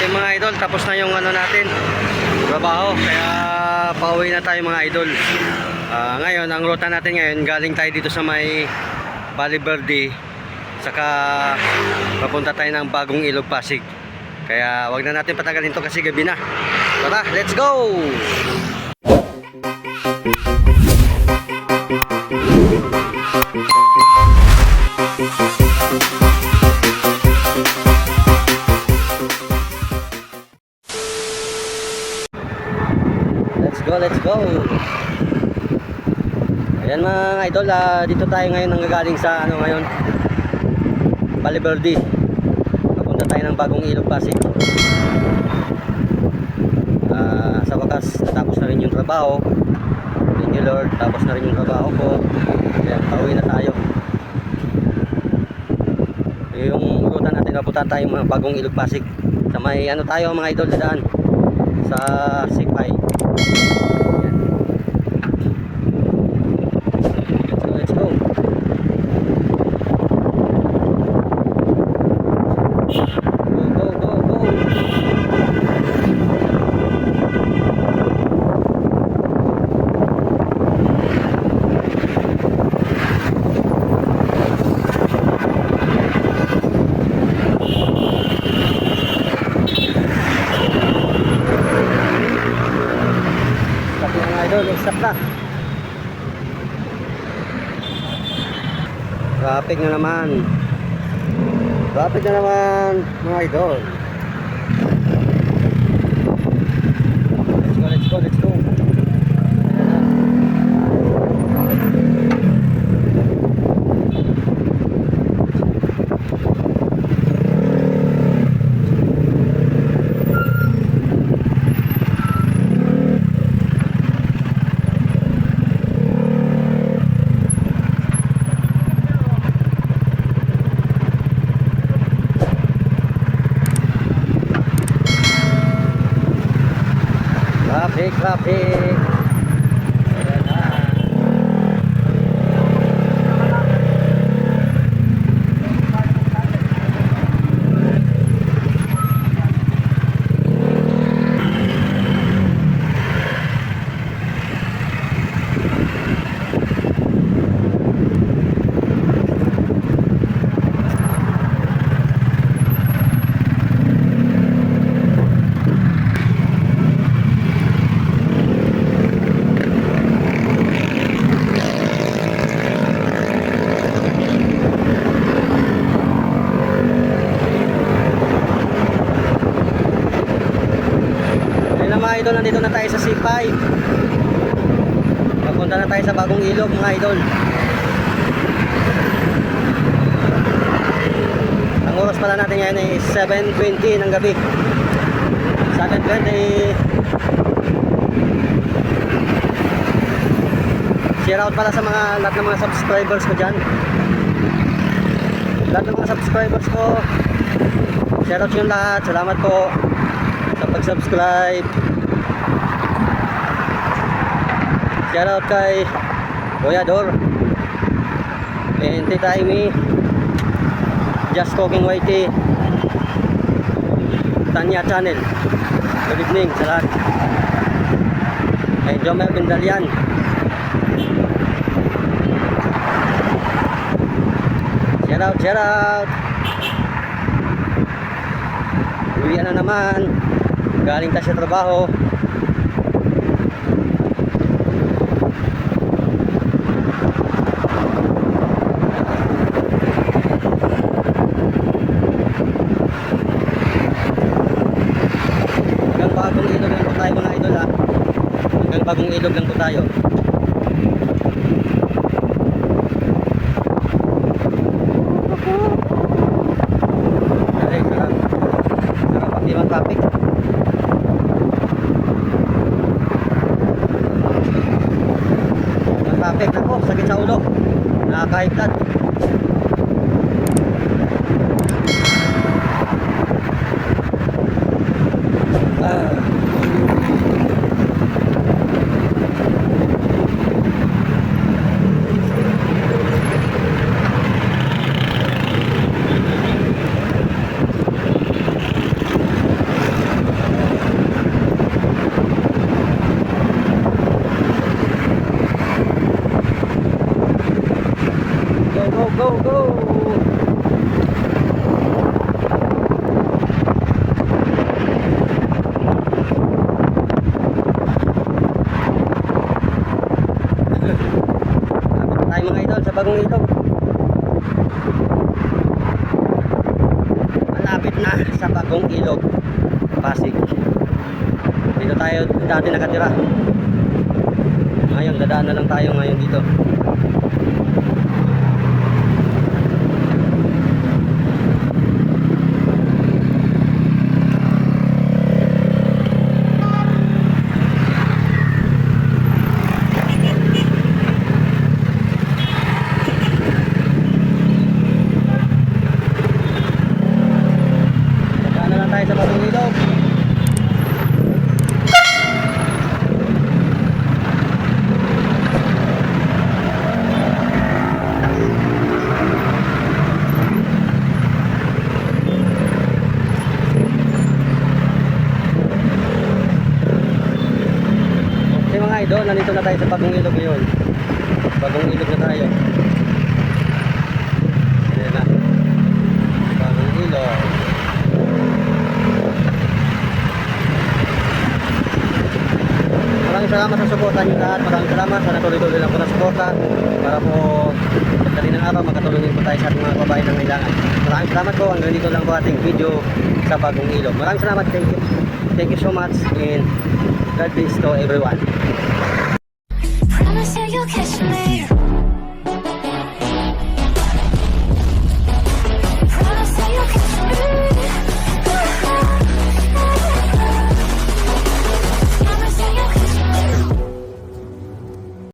Okay mga idol, tapos na yung ano natin, trabaho. Kaya pauwi na tayo mga idol. Ngayon, ang ruta natin ngayon, galing tayo dito sa may Valle Verde. Saka papunta tayo ng Bagong Ilog, Pasig. Kaya wag na natin patagalin to kasi gabi na. Tara, let's go! Let's go. Ayan mga idol, dito tayo ngayon nanggagaling sa ano ngayon, Valle Verde. Papunta tayo ng Bagong Ilog, Pasig. Sa wakas natapos na rin yung trabaho. Thank you Lord, tapos na rin yung trabaho ko. Ayan, pauwi na tayo. Yung ruta natin, papunta tayo mga Bagong Ilog, Pasig. Sa may ano tayo mga idol, daan sa Sipay. Let's go. Go. Stop na. Traffic na naman mga idol. Let's go. Traffic. Idol, nandito na tayo sa Sipay. Papunta na tayo sa Bagong Ilog mga idol. Ang oras pala natin ngayon ay 7:20 ng gabi. 7:20. Share out pala sa mga lahat ng mga subscribers ko dyan. Lahat ng mga subscribers ko, share out yung lahat. Salamat po sa pag-subscribe. Shout out kay Kuya Dor and Tita Amy, Just Cooking YT, Tanya Channel. Good evening sa lahat. Kay Jomel Bindalian. Shout out. Uwian na naman. Galing tayo sa trabaho. Bagong Ilog lang po tayo. Sarap pag-iwan traffic. Ang traffic na po, sakit sa ulo. Nakakahigtad. sa Bagong Ilog. Malapit na sa Bagong Ilog, Pasig. Dito tayo dati nakatira. Ngayon, dadaan na lang tayo ngayon dito. Dadaan na lang tayo sa Bagong Ilog. Okay mga idol, nandito na tayo sa Bagong Ilog ngayon. Bagong Ilog na tayo. Ayan na. Bagong Ilog. Maraming salamat sa suporta niyo lahat. Maraming salamat. Sana tuloy-tuloy lang po na suporta para po pagdali ng araw magkatulong din po tayo sa ating mga kababayan ng kailangan. Maraming salamat po. Hanggang dito lang po ating video sa Bagong Ilog. Maraming salamat. Thank you. Thank you so much and God bless to everyone.